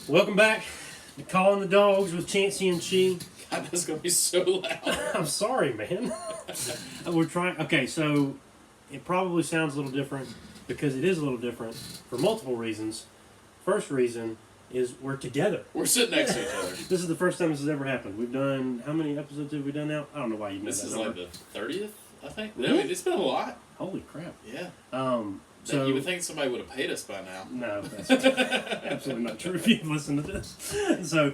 Welcome back to Calling the Dawgs with Chancey and She. God, that's going to be so loud. I'm sorry, man. We're trying. Okay, so it probably sounds a little different because it is a little different for multiple reasons. First reason is we're together. We're sitting next to each other. This is the first time this has ever happened. We've done, how many episodes have we done now? I don't know why you know This that is number. like the 30th, I think. Really? No, it's been a lot. Holy crap. Yeah. So you would think somebody would have paid us by now. No, that's absolutely not true. If you've listened to this, so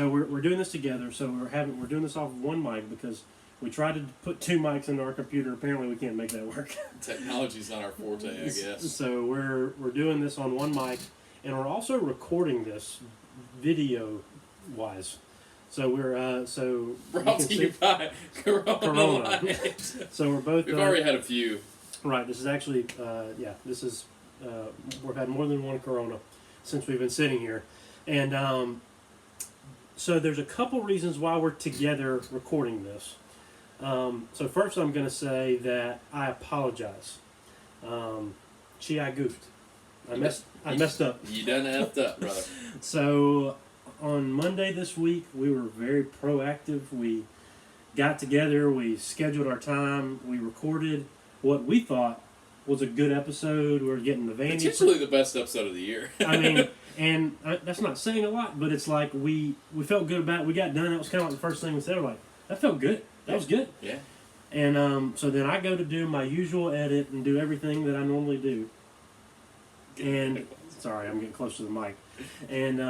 we're doing this together. So we're doing this off of one mic because we tried to put two mics into our computer. Apparently, we can't make that work. Technology's not our forte, I guess. So we're doing this on one mic, and we're also recording this video wise. So we're Brought to you by Corona. So we're both. We've already had a few. Right. This is actually this is we've had more than one Corona since we've been sitting here, and so there's a couple reasons why we're together recording this. So first, I'm going to say that I apologize. I goofed. I messed up. You done effed up, brother. So on Monday this week, we were very proactive. We got together. We scheduled our time. We recorded what we thought was a good episode. We're getting the Vandy. Potentially the best episode of the year. I mean, and that's not saying a lot, but it's like we felt good about it. We got done. That was kind of like the first thing we said. We're like, that felt good. That was good. Yeah. And so then I go to do my usual edit and do everything that I normally do. And sorry, I'm getting close to the mic. And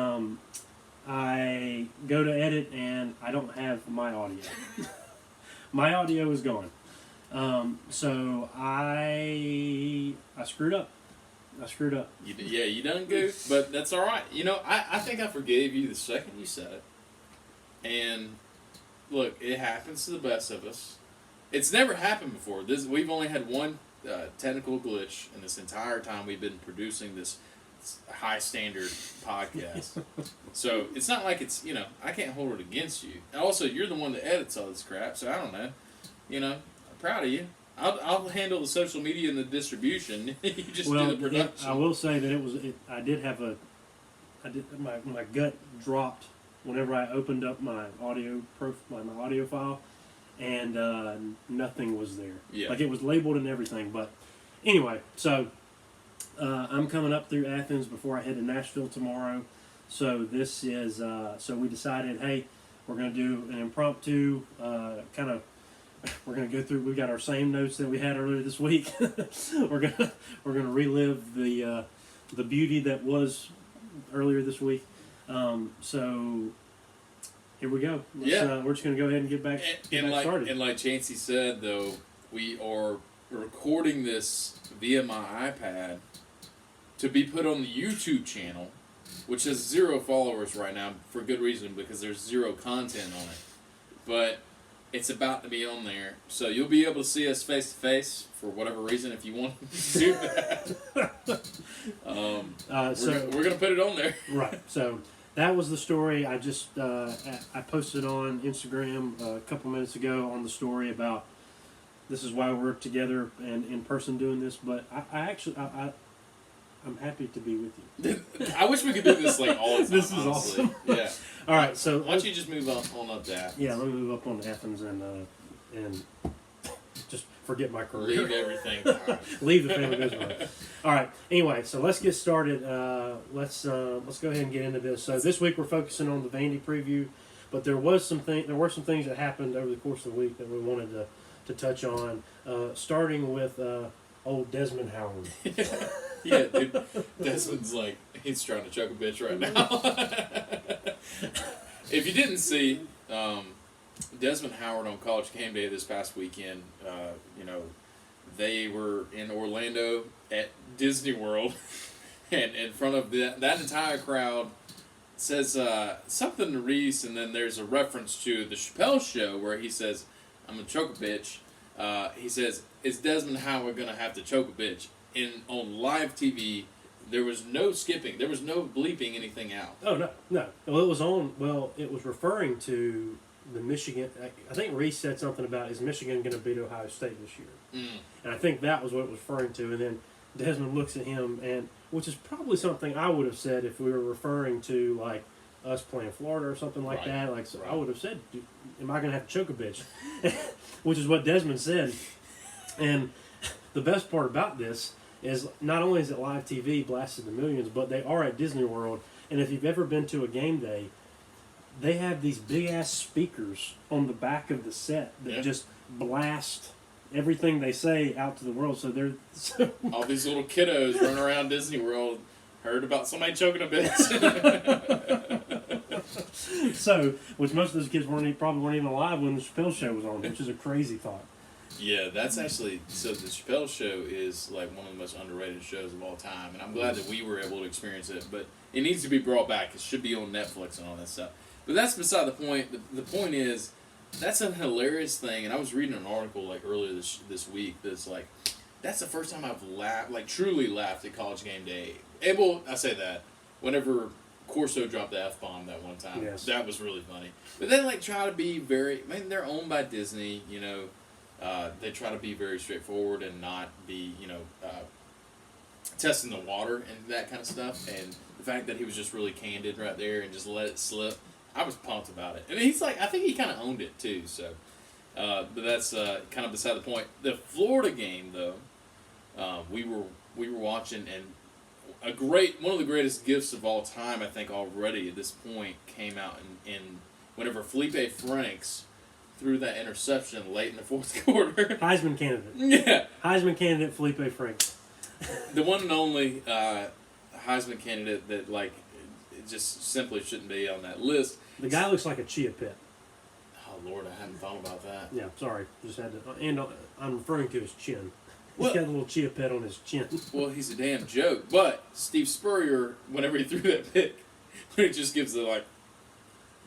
I go to edit and I don't have my audio. My audio is gone. So I screwed up. You done goof, but that's all right. You know, I think I forgave you the second you said it. And look, it happens to the best of us. It's never happened before. We've only had one technical glitch in this entire time we've been producing this high standard podcast. So it's not like it's, I can't hold it against you. And also, you're the one that edits all this crap, so I don't know. I'm proud of you. I'll handle the social media and the distribution. You just do the production. I will say that my gut dropped whenever I opened up my audio file, and nothing was there. Yeah. Like it was labeled and everything. But anyway, so I'm coming up through Athens before I head to Nashville tomorrow. So this is so we decided, hey, we're going to do an impromptu kind of. We're going to go through. We got our same notes that we had earlier this week. we're gonna relive the beauty that was earlier this week. So here we go. We're just going to go ahead and get back started. And like Chancey said, though, we are recording this via my iPad to be put on the YouTube channel, which has 0 followers right now for good reason because there's 0 content on it. But it's about to be on there, so you'll be able to see us face to face for whatever reason if you want to do that. We're gonna put it on there. Right. So that was the story. I just I posted on Instagram a couple minutes ago on the story about this is why we're together and in person doing this. But I'm happy to be with you. I wish we could do this like all the time. This is honestly. awesome. Yeah. All right. So why don't you just move on up to Athens? Yeah, let me move up on Athens and just forget my career. Leave everything behind. Leave the family business. All right. Anyway, so let's get started. Let's go ahead and get into this. So this week we're focusing on the Vandy preview, but there were some things that happened over the course of the week that we wanted to touch on. Starting with old Desmond Howard. Yeah, dude. Desmond's like, he's trying to choke a bitch right now. If you didn't see, Desmond Howard on College Game Day this past weekend, they were in Orlando at Disney World, and in front of that entire crowd says something to Reese, and then there's a reference to the Chappelle Show where he says, I'm going to choke a bitch. He says, is Desmond Howard going to have to choke a bitch? On live TV, there was no skipping. There was no bleeping anything out. Oh, no. Well, it was on. Well, it was referring to the Michigan. I think Reese said something about, is Michigan going to beat Ohio State this year? And I think that was what it was referring to. And then Desmond looks at him, and which is probably something I would have said if we were referring to like us playing Florida or something like Right. that. Like so Right. I would have said, "Am I going to have to choke a bitch?" Which is what Desmond said. And the best part about this is not only is it live TV blasted to millions, but they are at Disney World. And if you've ever been to a game day, they have these big ass speakers on the back of the set that Yeah. just blast everything they say out to the world. So they're All these little kiddos running around Disney World heard about somebody choking a bitch. so which most of those kids probably weren't even alive when the Chappelle Show was on, which is a crazy thought. Yeah, that's actually, so the Chappelle Show is like one of the most underrated shows of all time, and I'm glad that we were able to experience it, but it needs to be brought back. It should be on Netflix and all that stuff. But that's beside the point. The point is, that's a hilarious thing, and I was reading an article like earlier this week that's like, that's the first time I've laughed, like truly laughed at College Game Day. I say that, whenever Corso dropped the F-bomb that one time, Yes. that was really funny. But then like try to be very, they're owned by Disney, they try to be very straightforward and not be, testing the water and that kind of stuff. And the fact that he was just really candid right there and just let it slip, I was pumped about it. And he's like, I think he kind of owned it too. So, but that's kind of beside the point. The Florida game, though, we were watching, and one of the greatest gifts of all time, I think, already at this point came out in whenever Felipe Franks threw that interception late in the fourth quarter. Heisman candidate. Yeah. Heisman candidate Felipe Franks. The one and only Heisman candidate that, like, it just simply shouldn't be on that list. The guy looks like a chia pet. Oh, Lord, I hadn't thought about that. Yeah, sorry. Just had to. And I'm referring to his chin. He's Well- got a little chia pet on his chin. Well, he's a damn joke. But Steve Spurrier, whenever he threw that pick, he just gives the, like,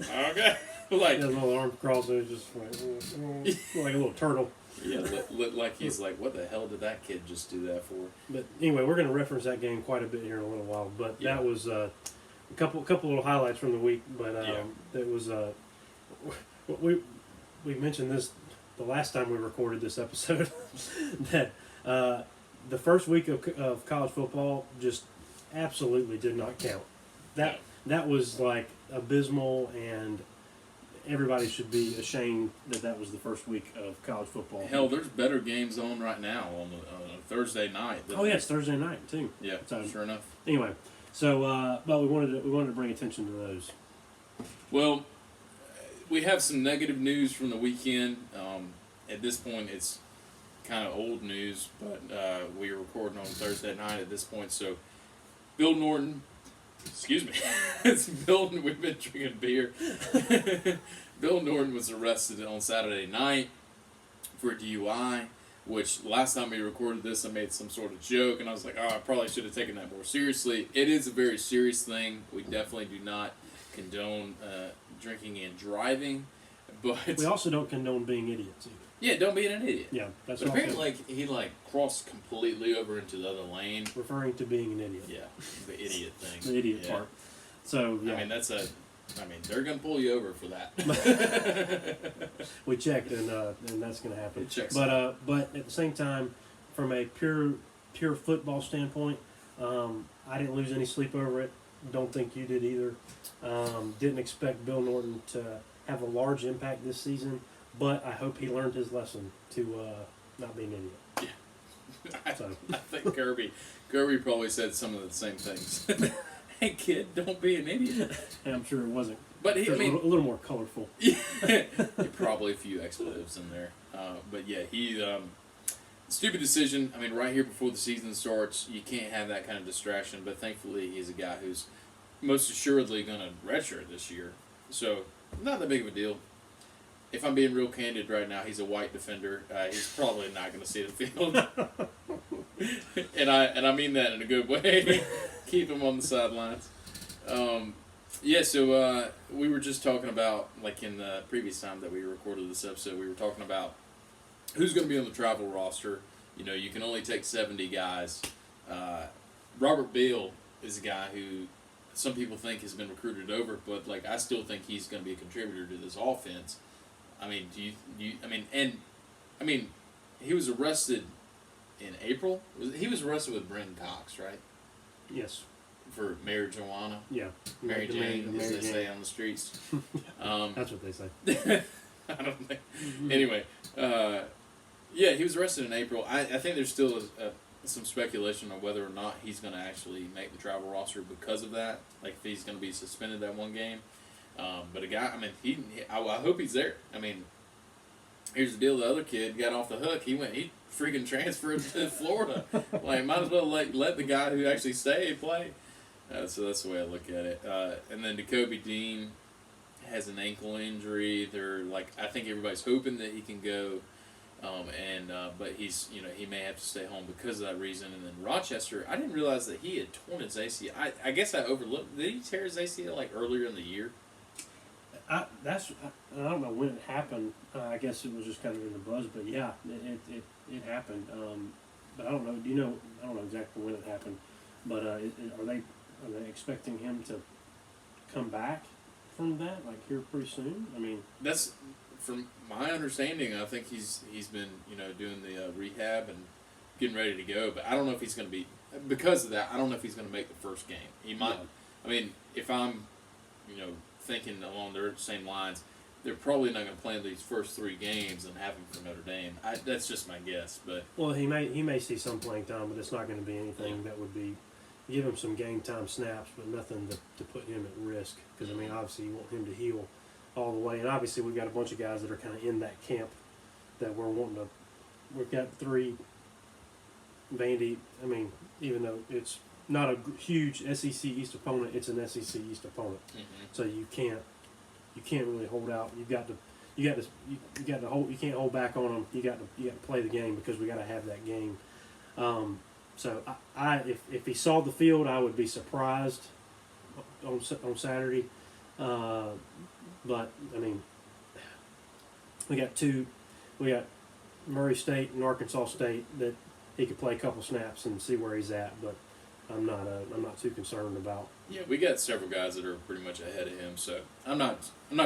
okay. Like, His little arms crossed and just like a little turtle. yeah, like he's like, what the hell did that kid just do that for? But anyway, we're going to reference that game quite a bit here in a little while. But Yeah. that was a couple little highlights from the week. But Yeah. that was we mentioned this the last time we recorded this episode that the first week of college football just absolutely did not count. That was like abysmal, and everybody should be ashamed that was the first week of college football. Hell, there's better games on right now on a Thursday night. Oh yeah, it's Thursday night too. Yeah, So- sure enough. Anyway, so but we wanted to bring attention to those. Well, we have some negative news from the weekend. At this point, it's kind of old news, but we are recording on Thursday night at this point. So, Bill Norton, excuse me, it's Bill. We've been drinking beer. Bill Norton was arrested on Saturday night for DUI. Which last time we recorded this, I made some sort of joke, and I was like, "Oh, I probably should have taken that more seriously." It is a very serious thing. We definitely do not condone drinking and driving, but We also don't condone being idiots either. yeah, don't be an idiot. Yeah, that's But also apparently, he crossed completely over into the other lane. referring to being an idiot. Yeah, the idiot thing. The idiot Yeah. part. So yeah, I mean, they're gonna pull you over for that. we checked, and that's going to happen. It checks But at the same time, from a pure football standpoint, I didn't lose any sleep over it. Don't think you did either. Didn't expect Bill Norton to have a large impact this season, but I hope he learned his lesson to not be an idiot. I think Kirby probably said some of the same things. Hey kid, don't be an idiot. And I'm sure it wasn't. But A little more colorful. probably a few expletives in there. But yeah, he stupid decision. I mean, right here before the season starts, you can't have that kind of distraction. But thankfully, he's a guy who's most assuredly going to redshirt this year, so not that big of a deal. If I'm being real candid right now, he's a white defender. He's probably not going to see the field, and I mean that in a good way. Keep him on the sidelines. Yeah, so we were just talking about, like in the previous time that we recorded this episode, we were talking about who's going to be on the travel roster. You know, you can only take 70 guys. Robert Beal is a guy who some people think has been recruited over, but like I still think he's going to be a contributor to this offense. I mean, he was arrested in April. He was arrested with Brenton Cox, right? Yes. For Mary Joanna. Yeah. Mary Jane, as Mary they Jane. say on the streets. That's what they say. I don't think. Anyway, yeah, he was arrested in April. I think there's still some speculation on whether or not he's going to actually make the travel roster because of that. Like, if he's going to be suspended that one game. But a guy, I mean, I hope he's there. I mean, here's the deal: the other kid got off the hook. He freaking transferred to Florida. Like, might as well let the guy who actually stayed play. So that's the way I look at it. And then Jacoby Dean has an ankle injury. I think everybody's hoping that he can go, but he may have to stay home because of that reason. And then Rochester, I didn't realize that he had torn his ACL. I guess I overlooked. Did he tear his ACL like earlier in the year? I don't know when it happened. I guess it was just kind of in the buzz, but yeah, it happened. But I don't know. Do you know? I don't know exactly when it happened. But are they expecting him to come back from that, like, here pretty soon? I mean, that's from my understanding. I think he's been doing the rehab and getting ready to go. But I don't know if he's going to be, because of that. I don't know if he's going to make the first game. He might. Yeah. I mean, if I'm thinking along their same lines, they're probably not going to play these first 3 games and have him for Notre Dame. That's just my guess. But well, he may see some playing time, but it's not going to be anything that would be. Give him some game time snaps, but nothing to put him at risk. Because, I mean, obviously you want him to heal all the way. And obviously we've got a bunch of guys that are kind of in that camp that we're wanting to. We've got 3 Vandy. I mean, even though it's not a huge SEC East opponent, it's an SEC East opponent. Mm-hmm. So you can't really hold out. You got to hold. You can't hold back on them. You got to play the game because we got to have that game. So if he saw the field, I would be surprised on Saturday. But I mean, we got Murray State and Arkansas State that he could play a couple snaps and see where he's at. But I'm not too concerned about. Yeah, we got several guys that are pretty much ahead of him, so I'm not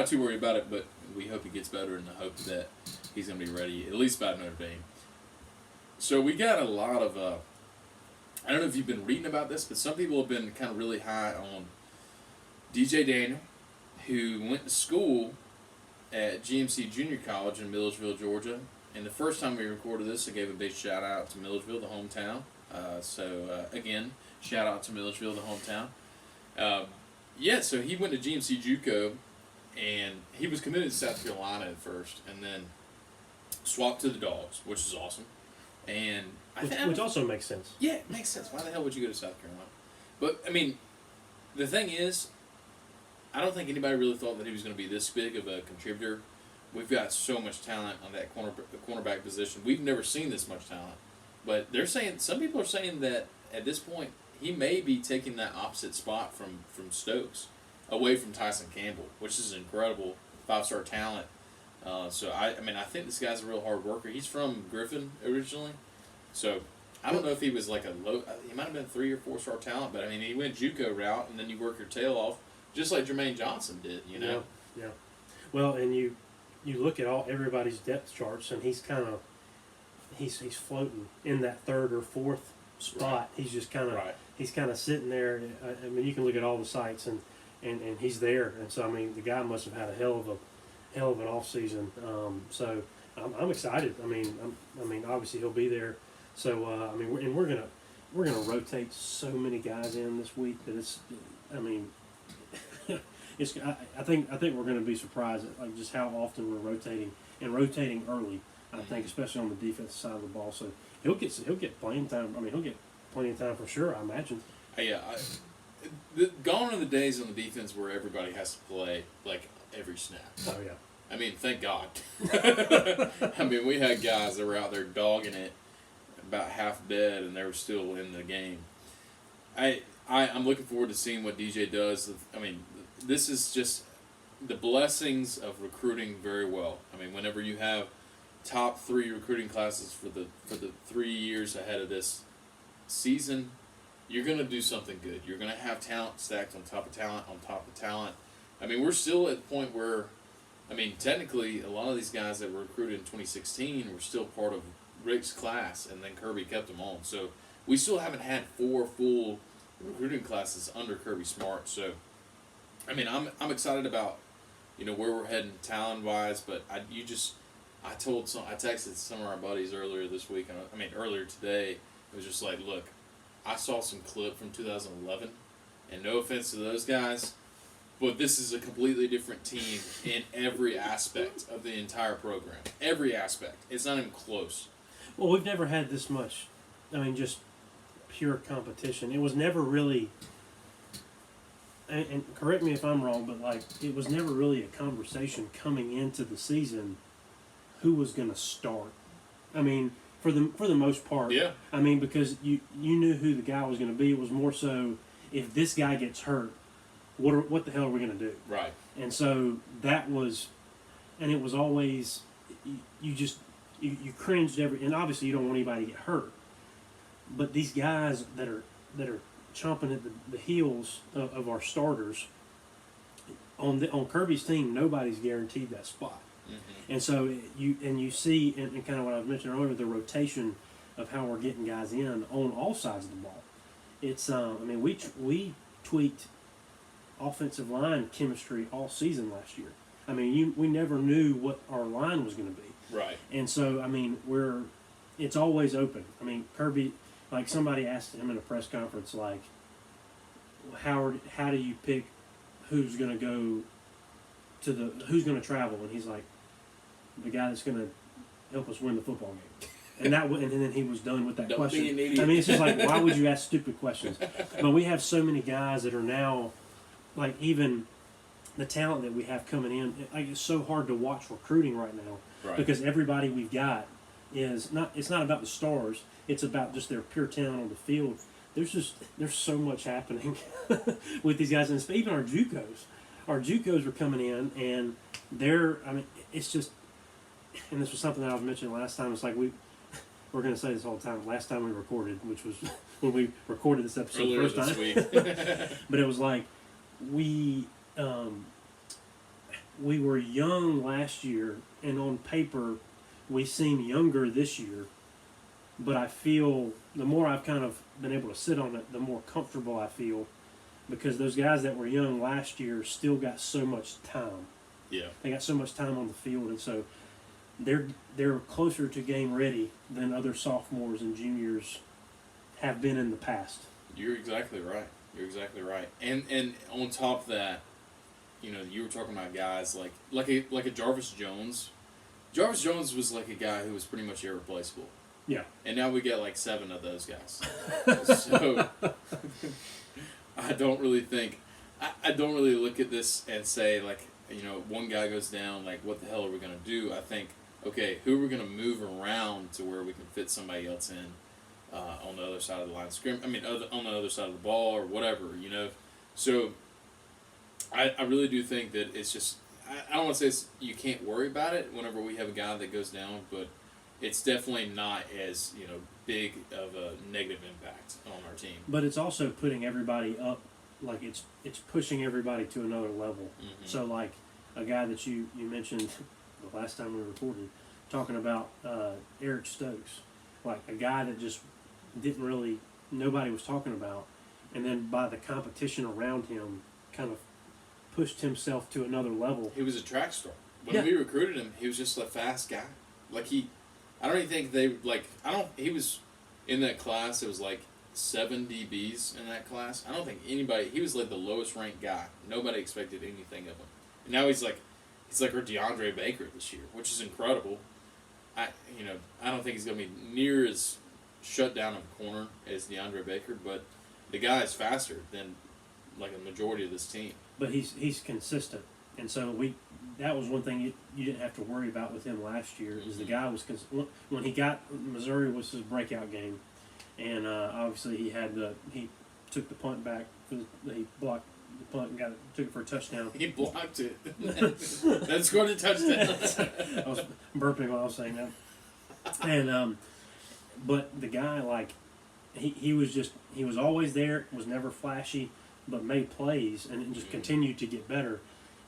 too worried about it. But we hope he gets better, and I hope that he's going to be ready at least by Notre Dame. So we got a lot of. I don't know if you've been reading about this, but some people have been kind of really high on DJ Daniel, who went to school at GMC Junior College in Milledgeville, Georgia. And the first time we recorded this, I gave a big shout out to Milledgeville, the hometown. Again, shout out to Milledgeville, the hometown. So he went to GMC JUCO, and he was committed to South Carolina at first, and then swapped to the Dogs, which is awesome. And which also makes sense. Yeah, it makes sense. Why the hell would you go to South Carolina? But, I mean, the thing is, I don't think anybody really thought that he was going to be this big of a contributor. We've got so much talent on that cornerback position. We've never seen this much talent. But some people are saying that at this point, he may be taking that opposite spot from Stokes, away from Tyson Campbell, which is incredible 5-star talent. I think this guy's a real hard worker. He's from Griffin originally, so I don't know if he was like he might have been 3 or 4-star talent, but I mean, he went JUCO route, and then you work your tail off, just like Jermaine Johnson did, Yeah. Well, and you look at everybody's depth charts, and he's kind of he's floating in that 3rd or 4th spot. Right. He's just kind of he's kind of sitting there. I mean, you can look at all the sites, and he's there, and so I mean, the guy must have had a hell of an off season. So I'm excited. I mean, obviously he'll be there. So we're gonna rotate so many guys in this week that I think we're gonna be surprised at like just how often we're rotating early. I think especially on the defensive side of the ball. So he'll get playing time. I mean, he'll get plenty of time for sure, I imagine. Yeah. Gone are the days on the defense where everybody has to play like every snap. Oh yeah. I mean, thank God. I mean, we had guys that were out there dogging it, about half dead, and they were still in the game. I'm looking forward to seeing what DJ does. I mean, this is just the blessings of recruiting very well. I mean, whenever you have top 3 recruiting classes for the 3 years ahead of this season, you're going to do something good. You're going to have talent stacked on top of talent on top of talent. I mean, we're still at the point where, I mean, technically, a lot of these guys that were recruited in 2016 were still part of Rick's class, and then Kirby kept them on. So we still haven't had 4 full recruiting class is under Kirby Smart. So, I mean, I'm excited about, where we're heading talent wise. But I texted some of our buddies earlier this week. Earlier today. It was just like, look, I saw some clip from 2011, and no offense to those guys, but this is a completely different team in every aspect of the entire program. Every aspect. It's not even close. Well, we've never had this much. Just pure competition. It was never really, and correct me if I'm wrong, but it was never really a conversation coming into the season who was going to start. For the most part. Yeah. Because you knew who the guy was going to be. It was more so, if this guy gets hurt, what the hell are we going to do? Right. And so that was, and it was always, you cringed and obviously you don't want anybody to get hurt. But these guys that are chomping at the heels of our starters, on Kirby's team, nobody's guaranteed that spot. Mm-hmm. And so you see, and kind of what I was mentioning earlier, the rotation of how we're getting guys in on all sides of the ball. It's we tweaked offensive line chemistry all season last year. We never knew what our line was going to be. Right. And so it's always open. Kirby, somebody asked him in a press conference, Howard, how do you pick who's going to go who's going to travel? And he's like, the guy that's going to help us win the football game. And then he was done with that Don't question. Be an idiot. It's just why would you ask stupid questions? But we have so many guys that are now, even the talent that we have coming in. It's so hard to watch recruiting right now, right. Because everybody we've got is not. It's not about the stars. It's about just their pure talent on the field. There's so much happening with these guys, and even our JUCOs. Our JUCOs were coming in, and it's just. And this was something that I was mentioning last time. It's we're going to say this all the time. Last time we recorded, which was when we recorded this episode earlier the first time. This week. But it was we were young last year, and on paper we seem younger this year. But I feel the more I've kind of been able to sit on it, the more comfortable I feel, because those guys that were young last year still got so much time. Yeah. They got so much time on the field, and so they're closer to game ready than other sophomores and juniors have been in the past. You're exactly right. And on top of that, you were talking about guys like a Jarvis Jones. Jarvis Jones was like a guy who was pretty much irreplaceable. Yeah. And now we get 7 of those guys. So I don't really look at this and say one guy goes down, what the hell are we gonna do? I think, okay, who are we going to move around to where we can fit somebody else in on the other side of the line of scrimmage? On the other side of the ball or whatever, So I really do think that it's just, I don't want to say you can't worry about it whenever we have a guy that goes down, but it's definitely not as, big of a negative impact on our team. But it's also putting everybody up, it's pushing everybody to another level. Mm-hmm. So a guy that you mentioned the last time we recorded, talking about Eric Stokes, a guy that just nobody was talking about, and then by the competition around him, kind of pushed himself to another level. He was a track star. When we recruited him, he was just a fast guy. I don't even think he was in that class, it was 7 DBs in that class. I don't think he was the lowest ranked guy. Nobody expected anything of him. And now he's like our DeAndre Baker this year, which is incredible. I don't think he's going to be near as shut down of a corner as DeAndre Baker, but the guy is faster than a majority of this team. But he's consistent, and so that was one thing you didn't have to worry about with him last year. Is the guy was when he got Missouri was his breakout game, and obviously he took the punt back. He blocked the punt and took it for a touchdown. He blocked it. Then scored a touchdown. I was burping while I was saying that. And but the guy he was always there, was never flashy, but made plays and just continued to get better.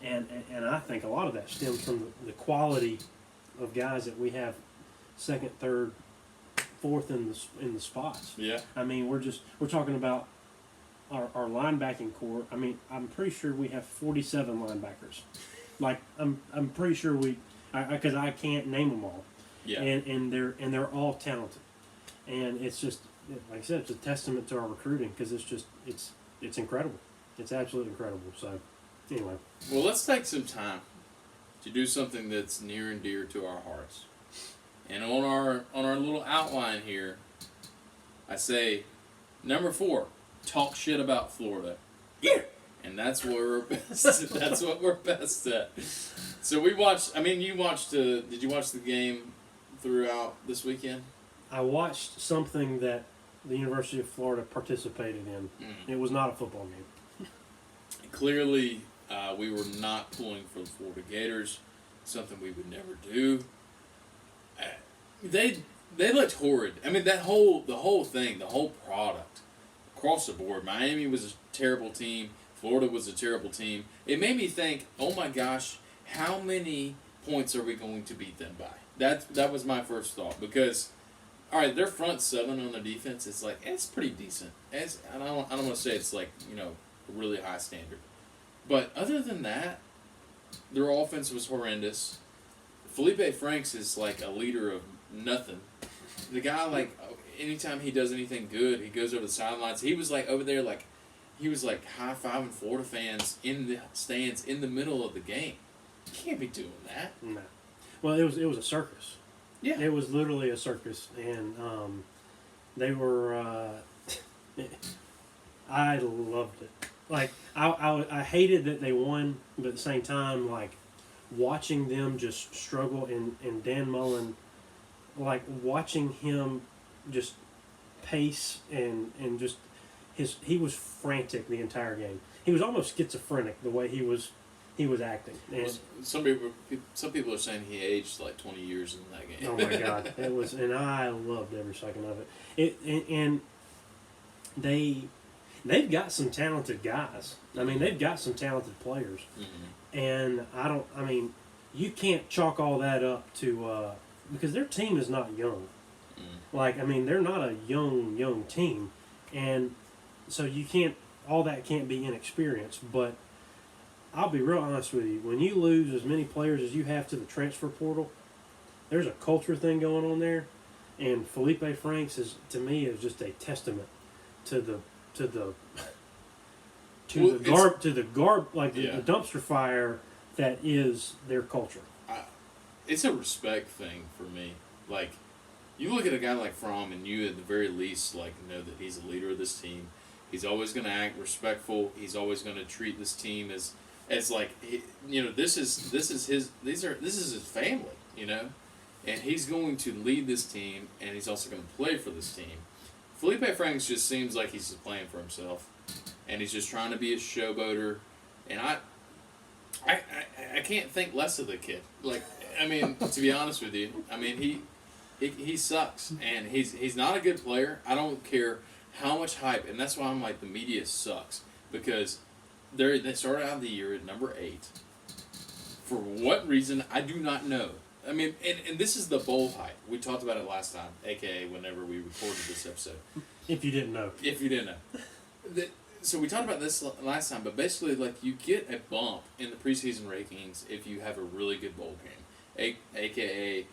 And I think a lot of that stems from the quality of guys that we have second, third, fourth in the spots. Yeah. We're talking about our linebacking core. I mean, I'm pretty sure we have 47 linebackers. Like I'm pretty sure because I can't name them all. Yeah. And they're all talented, and it's just like I said, it's a testament to our recruiting because it's incredible. It's absolutely incredible. So anyway, well, let's take some time to do something that's near and dear to our hearts. And on our little outline here, I say, number 4, talk shit about Florida. Yeah. And that's what we're best. That's what we're best at. So we watched. I mean, you watched. Did you watch the game throughout this weekend? I watched something that the University of Florida participated in. It was not a football game. Clearly, we were not pulling for the Florida Gators. Something we would never do. They looked horrid. I mean, the whole thing, the whole product, across the board. Miami was a terrible team. Florida was a terrible team. It made me think, oh my gosh, how many points are we going to beat them by? That was my first thought because, all right, their front 7 on the defense is like it's pretty decent. I don't want to say it's like a really high standard, but other than that, their offense was horrendous. Felipe Franks is like a leader of nothing. The guy, like, anytime he does anything good, he goes over the sidelines. He was like over there, like he was like high-fiving Florida fans in the stands in the middle of the game. You can't be doing that. No. Well, it was a circus. Yeah. It was literally a circus, and they were. I loved it. Like I hated that they won, but at the same time, like watching them just struggle and Dan Mullen, like watching him just pace and just he was frantic the entire game. He was almost schizophrenic the way he was acting. And some people are saying he aged like 20 years in that game. oh my God, it was, and I loved every second of it. And they've got some talented guys. I mean, they've got some talented players, and I mean, you can't chalk all that up to because their team is not young. Like, I mean, they're not a young team, and so you can't. All that can't be inexperience, but I'll be real honest with you. When you lose as many players as you have to the transfer portal, there's a culture thing going on there, and Felipe Franks is, to me, is just a testament to the dumpster fire that is their culture. It's a respect thing for me. Like, you look at a guy like Fromm, and you at the very least like know that he's a leader of this team. He's always going to act respectful. He's always going to treat this team as like this is his family, and he's going to lead this team, and he's also going to play for this team. Felipe Franks just seems like he's just playing for himself, and he's just trying to be a showboater, and I can't think less of the kid. Like, I mean, to be honest with you, I mean he sucks, and he's not a good player. I don't care how much hype, and that's why I'm like, the media sucks, because they started out the year at number 8. For what reason, I do not know. I mean, and this is the bowl hype. We talked about it last time, a.k.a. whenever we recorded this episode. If you didn't know. So we talked about this last time, but basically, like, you get a bump in the preseason rankings if you have a really good bowl game, a.k.a.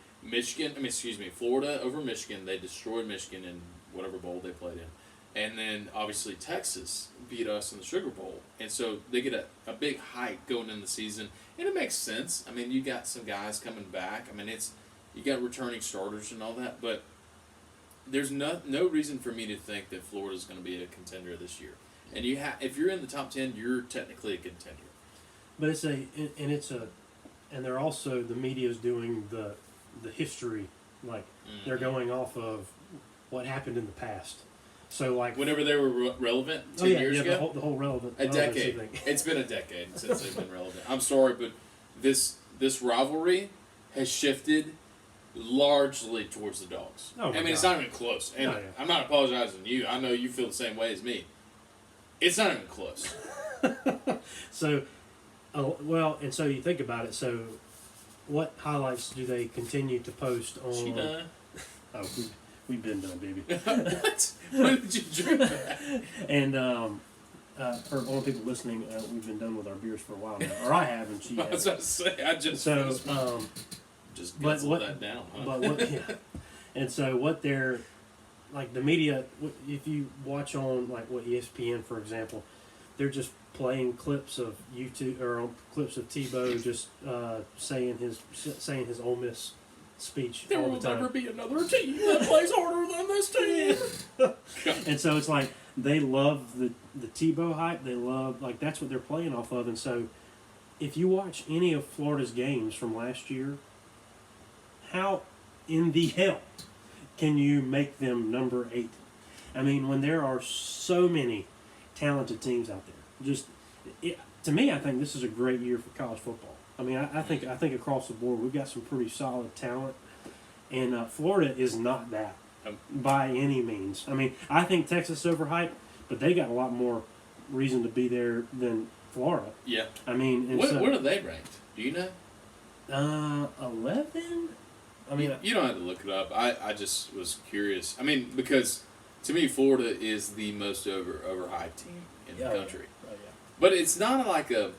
Florida over Michigan. They destroyed Michigan in whatever bowl they played in. And then, obviously, Texas beat us in the Sugar Bowl. And so they get a big hike going in the season. And it makes sense. I mean, you got some guys coming back. I mean, you got returning starters and all that. But there's no reason for me to think that Florida's going to be a contender this year. And if you're in the top 10, you're technically a contender. But and they're also, the media's doing the history, like, they're going off of what happened in the past. So, like, whenever they were relevant 10 years ago, the whole relevant. A decade. It's been a decade since they've been relevant. I'm sorry, but this rivalry has shifted largely towards the Dogs. Oh my God. It's not even close. And I'm not apologizing to you. I know you feel the same way as me. It's not even close. So, and so you think about it. So, what highlights do they continue to post on? She done. Oh, we've been done, baby. What? When did you drink that? And for all the people listening, we've been done with our beers for a while now, or I have, and she I was has. about to say, I just So, just but guzzled what- that down, huh? but what, yeah. And so what they're like the media. If you watch on like what ESPN, for example, they're just playing clips of YouTube or clips of Tebow just saying his Ole Miss speech There all will the time. never be another team that plays harder than this team. And so it's like they love the Tebow hype. They love like that's what they're playing off of. And so if you watch any of Florida's games from last year, how in the hell can you make them number 8? I mean, when there are so many talented teams out there, to me, I think this is a great year for college football. I mean, I think across the board we've got some pretty solid talent, and Florida is not that by any means. I mean, I think Texas is overhyped, but they got a lot more reason to be there than Florida. Yeah. I mean, and What so, are they ranked? Do you know? 11. I mean, You don't have to look it up. I just was curious. I mean, because to me, Florida is the most overhyped team in the country. Oh, yeah. But it's not like a,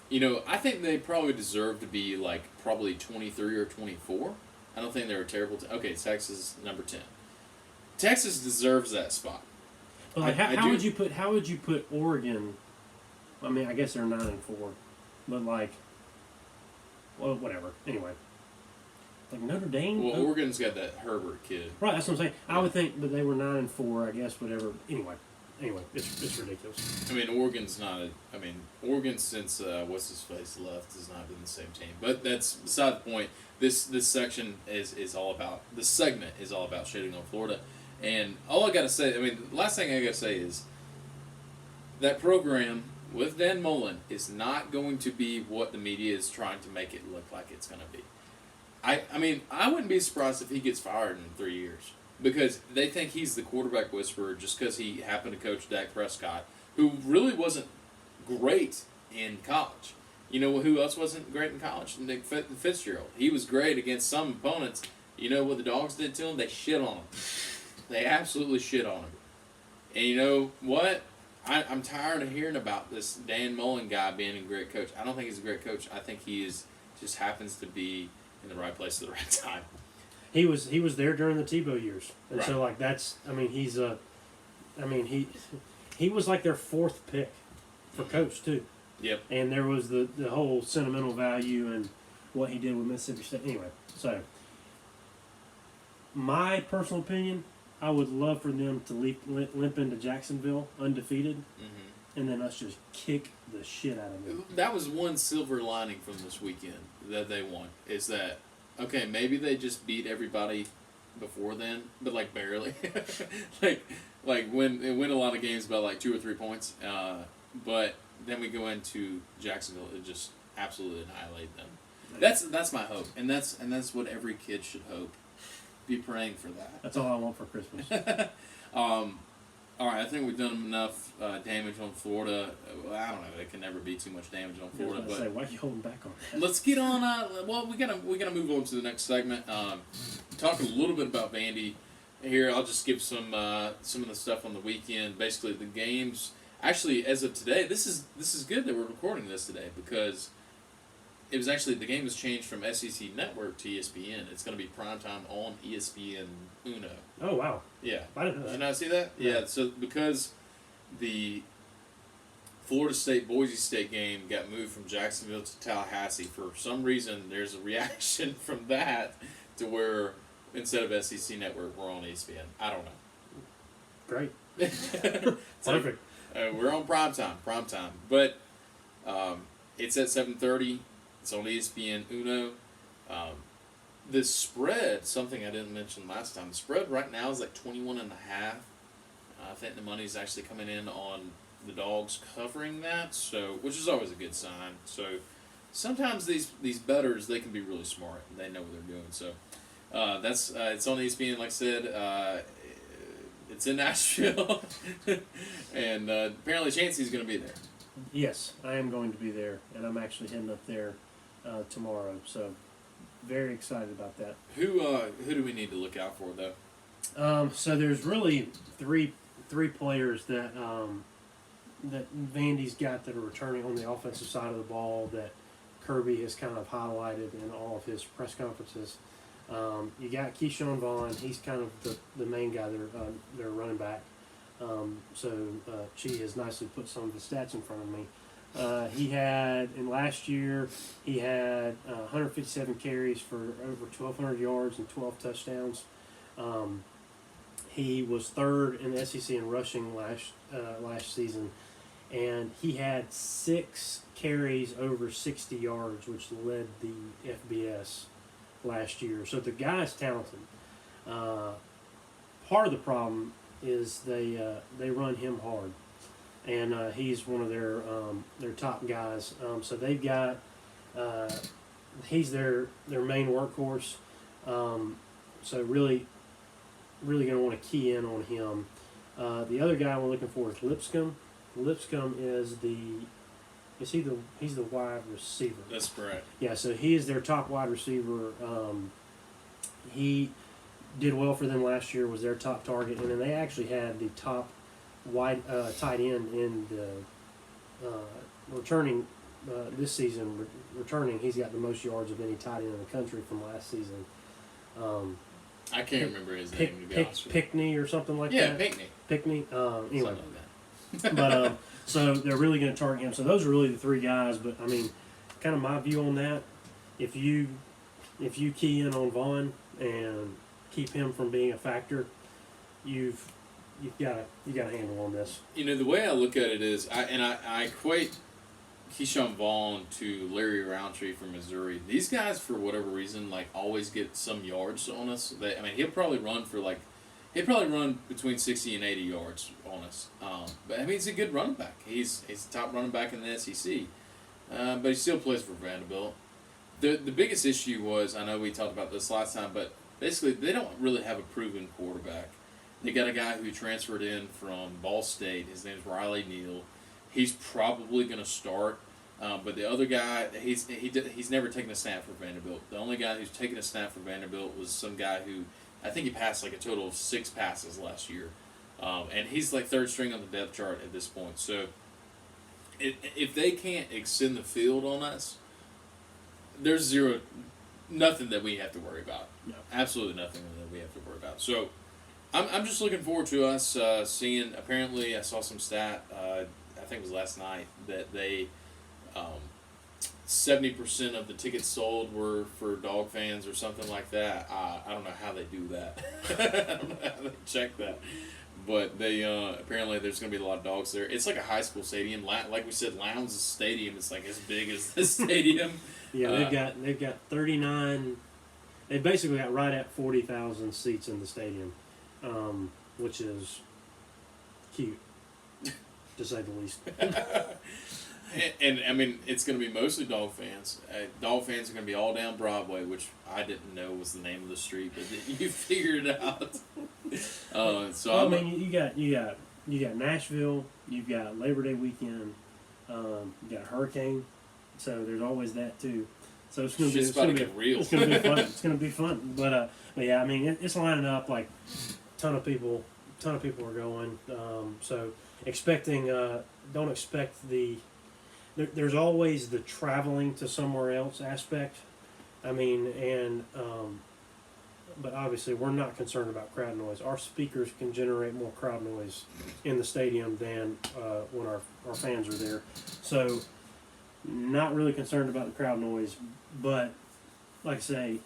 I think they probably deserve to be like probably 23 or 24. I don't think they're a terrible team. Okay, Texas number 10. Texas deserves that spot. But like, how would you put Oregon? I mean, I guess they're 9-4, but like, well, whatever. Anyway, like Notre Dame. Well, Oregon's got that Herbert kid. Right, that's what I'm saying. I would think, but they were 9-4, I guess. Whatever. Anyway, it's ridiculous. I mean, Oregon's not a. I mean, Oregon since what's his face left has not been the same team. But that's beside the point. This section is all about. This segment is all about shitting on Florida, and all I gotta say. I mean, the last thing I gotta say is that program with Dan Mullen is not going to be what the media is trying to make it look like it's going to be. I mean, I wouldn't be surprised if he gets fired in 3 years because they think he's the quarterback whisperer just because he happened to coach Dak Prescott, who really wasn't great in college. You know who else wasn't great in college? Nick Fitzgerald. He was great against some opponents. You know what the Dogs did to him? They shit on him. They absolutely shit on him. And you know what? I'm tired of hearing about this Dan Mullen guy being a great coach. I don't think he's a great coach. I think he just happens to be in the right place at the right time. He was there during the Tebow years, and Right. so like that's. I mean, he was like their 4th pick for coach too. Yep. And there was the whole sentimental value and what he did with Mississippi State. Anyway, so my personal opinion, I would love for them to limp into Jacksonville undefeated, and then us just kick the shit out of them. That was one silver lining from this weekend that they won. Is that, okay, maybe they just beat everybody before then, but like barely. like win a lot of games by like 2 or 3 points. But then we go into Jacksonville and just absolutely annihilate them. That's my hope, and that's what every kid should hope. Be praying for that. That's all I want for Christmas. All right, I think we've done enough damage on Florida. I don't know. There can never be too much damage on Florida, but say, why are you holding back on that? let's get on. Well, we gotta move on to the next segment. Talk a little bit about Vandy here. I'll just give some of the stuff on the weekend. Basically, the games. Actually, as of today, this is good that we're recording this today because it was actually the game was changed from SEC Network to ESPN. It's going to be primetime on ESPN Uno. Oh wow! Yeah, I didn't know that. Did you not see that? No. Yeah. So because the Florida State Boise State game got moved from Jacksonville to Tallahassee for some reason, there's a reaction from that to where instead of SEC Network, we're on ESPN. I don't know. Great. So, Perfect. we're on primetime, but it's at 7:30. It's on ESPN Uno. The spread, something I didn't mention last time, the spread right now is like 21.5. I think the money's actually coming in on the Dogs covering that, so which is always a good sign. So sometimes these bettors, they can be really smart and they know what they're doing. So that's it's on ESPN, like I said. It's in Nashville, and apparently Chancey's going to be there. Yes, I am going to be there, and I'm actually heading up there tomorrow. So, very excited about that. Who do we need to look out for though? So there's really three players that that Vandy's got that are returning on the offensive side of the ball that Kirby has kind of highlighted in all of his press conferences. You got Keyshawn Vaughn. He's kind of the main guy, their running back. Chi has nicely put some of the stats in front of me. Last year, he had 157 carries for over 1,200 yards and 12 touchdowns. He was third in the SEC in rushing last season, and he had 6 carries over 60 yards, which led the FBS last year. So the guy's talented. Part of the problem is they run him hard, and he's one of their top guys. So they've got he's their main workhorse. So really going to want to key in on him. The other guy we're looking for is Lipscomb. Lipscomb is he's the wide receiver. That's correct. Yeah, so he is their top wide receiver. He did well for them last year, was their top target, and then they actually had the top tight end in the returning this season. Returning, he's got the most yards of any tight end in the country from last season. I can't remember his name, to be honest with you. Pickney or something like Yeah, that. Pickney. Anyway. Something like that. But so they're really going to target him. So those are really the 3 guys. But I mean, kind of my view on that. If you key in on Vaughn and keep him from being a factor, you've got a handle on this. You know, the way I look at it is, I equate Keyshawn Vaughn to Larry Roundtree from Missouri. These guys, for whatever reason, always get some yards on us. He'll probably run between 60 and 80 yards on us. But he's a good running back. He's the top running back in the SEC. But he still plays for Vanderbilt. The biggest issue was, I know we talked about this last time, but basically they don't really have a proven quarterback. They got a guy who transferred in from Ball State. His name's Riley Neal. He's probably going to start, but the other guy, he's never taken a snap for Vanderbilt. The only guy who's taken a snap for Vanderbilt was some guy who, I think he passed a total of 6 passes last year, and he's 3rd string on the depth chart at this point. So if they can't extend the field on us, there's nothing that we have to worry about. No. Absolutely nothing that we have to worry about. So I'm just looking forward to us seeing. Apparently, I saw some stat. I think it was last night that they 70% of the tickets sold were for dog fans or something like that. I don't know how they do that. I don't know how they check that. But they apparently there's going to be a lot of dogs there. It's like a high school stadium. Like we said, Lowndes Stadium. It's as big as this stadium. Yeah, they've got 39. They basically got right at 40,000 seats in the stadium, which is cute, to say the least. and I mean, it's going to be mostly dog fans. Dog fans are going to be all down Broadway, which I didn't know was the name of the street, but you figured it out. You got Nashville, you've got Labor Day weekend, you got Hurricane, so there's always that too. So it's going to be real. It's going to be fun. It's going to be fun. But yeah, I mean, it's lining up ton of people are going. So don't expect there's always the traveling to somewhere else aspect. I mean, but obviously we're not concerned about crowd noise. Our speakers can generate more crowd noise in the stadium than when our fans are there. So not really concerned about the crowd noise. But like I say,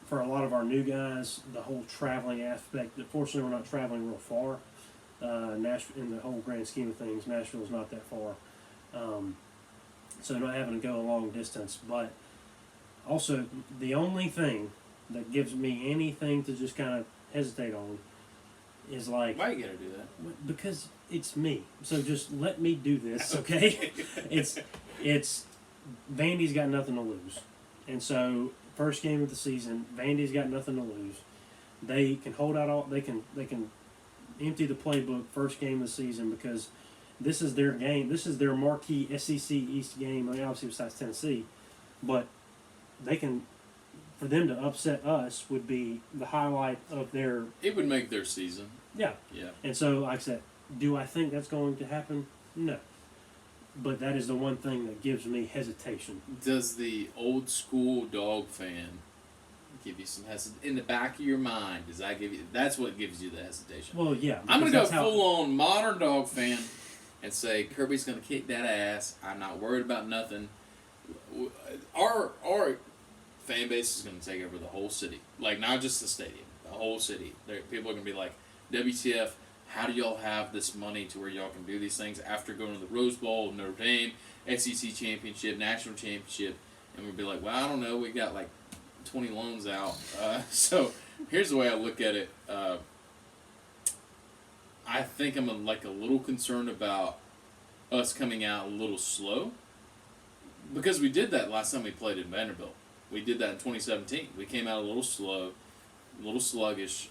for a lot of our new guys, the whole traveling aspect, fortunately we're not traveling real far. Nashville, in the whole grand scheme of things, Nashville is not that far. So not having to go a long distance. But also, the only thing that gives me anything to just kind of hesitate on is why you gotta do that? Because it's me. So just let me do this, okay? It's Vandy's got nothing to lose. And so, first game of the season, Vandy's got nothing to lose. They can hold out they can empty the playbook first game of the season because this is their game. This is their marquee SEC East game. I mean, obviously besides Tennessee, but for them to upset us would be the highlight of their. It would make their season. Yeah. Yeah. And so, like I said, do I think that's going to happen? No. but that is the one thing that gives me hesitation. Does the old school dog fan give you some hesitation in the back of your mind? Does that give you? That's what gives you the hesitation. Well, yeah. I'm gonna go full on modern dog fan and say Kirby's gonna kick that ass. I'm not worried about nothing. Our fan base is gonna take over the whole city, like not just the stadium, the whole city. People are gonna be like, WTF? How do y'all have this money to where y'all can do these things after going to the Rose Bowl, Notre Dame, SEC championship, national championship, and we'll be like, well, I don't know, we got like 20 loans out. So here's the way I look at it. I think I'm a little concerned about us coming out a little slow, because we did that last time we played in Vanderbilt. We did that in 2017. We came out a little slow, a little sluggish.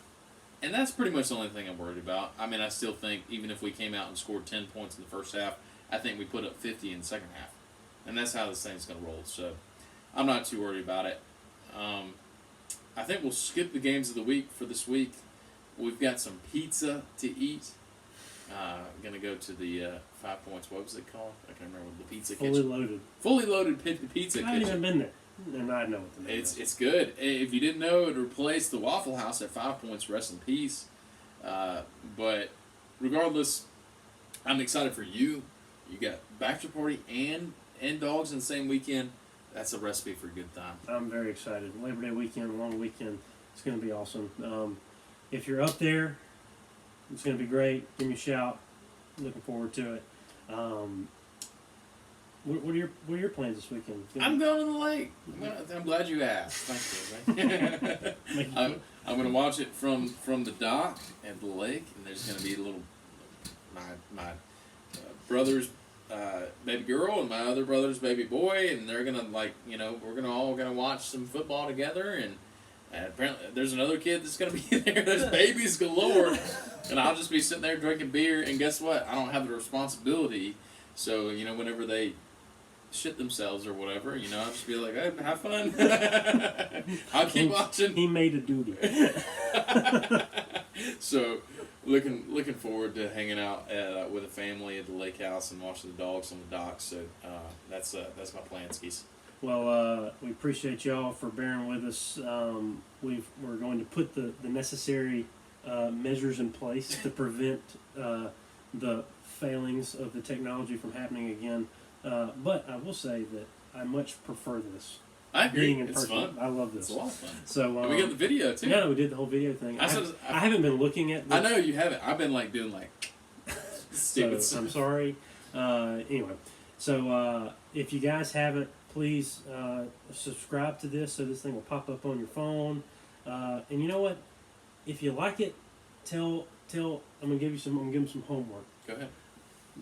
And that's pretty much the only thing I'm worried about. I mean, I still think even if we came out and scored 10 points in the first half, I think we put up 50 in the second half. And that's how this thing's going to roll. So I'm not too worried about it. I think we'll skip the games of the week for this week. We've got some pizza to eat. Going to go to the 5 Points. What was it called? I can't remember. The pizza kitchen. Fully loaded pizza kitchen. I haven't even been there. And I know what the name is. It's good. If you didn't know, it replaced the Waffle House at 5 Points. Rest in peace. But regardless, I'm excited for you. You got bachelor party and dogs in the same weekend. That's a recipe for a good time. I'm very excited. Labor Day weekend, long weekend. It's going to be awesome. If you're up there, it's going to be great. Give me a shout. Looking forward to it. What are your plans this weekend? I'm going to the lake. I'm glad you asked. Thank you. I'm going to watch it from the dock at the lake, and there's going to be a little my brother's baby girl and my other brother's baby boy, and they're going to we're all going to watch some football together, and apparently there's another kid that's going to be there. There's babies galore, and I'll just be sitting there drinking beer, and guess what? I don't have the responsibility. So whenever they shit themselves or whatever, I'll just be like, hey, have fun. I'll keep watching. He made a duty. So, looking forward to hanging out with a family at the lake house and watching the dogs on the dock. So that's my plan, skis. Well, we appreciate y'all for bearing with us. We're going to put the necessary measures in place to prevent the failings of the technology from happening again. But I will say that I much prefer this. I agree. Being in it's person. fun. I love this. It's a lot of fun. So and we got the video too. Yeah, we did the whole video thing. I haven't been looking at this. I know you haven't. I've been doing stupid So stuff. I'm sorry. Anyway, so if you guys haven't, please subscribe to this so this thing will pop up on your phone. And you know what? If you like it, tell. I'm gonna give them some homework. Go ahead.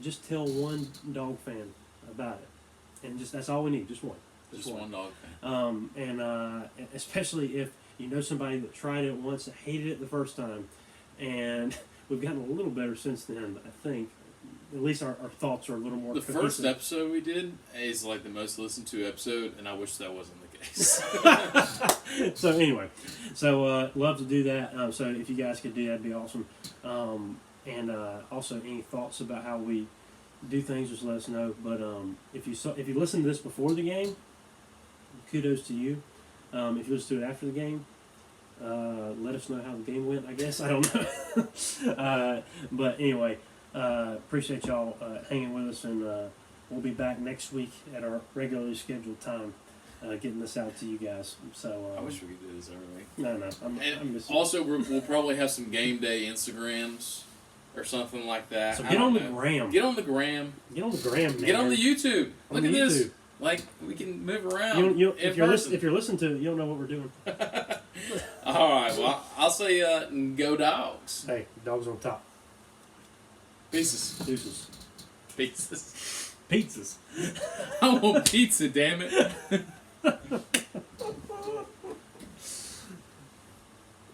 Just tell one dog fan about it, and that's all we need. Just one. Just one dog fan. And especially if you know somebody that tried it once and hated it the first time, and we've gotten a little better since then. I think at least our thoughts are a little more. The first episode we did is the most listened to episode, and I wish that wasn't the case. So anyway, love to do that. So if you guys could do that'd be awesome. And also any thoughts about how we do things, just let us know. But if you listen to this before the game, kudos to you. If you listen to it after the game, let us know how the game went. I guess I don't know. But anyway, appreciate y'all hanging with us, and we'll be back next week at our regularly scheduled time, getting this out to you guys. So I wish we could do this every week. No, I'm missing. Also, we'll probably have some game day Instagrams or something like that. So get on the gram. Get on the gram. Get on the gram, man. Get on the YouTube. On Look the at YouTube. this. We can move around. If you're listening to it, you don't know what we're doing. All right. Well, I'll say go Dogs. Hey, dogs on top. Pieces. Deuces. Pizzas. Pizzas. I want pizza, damn it.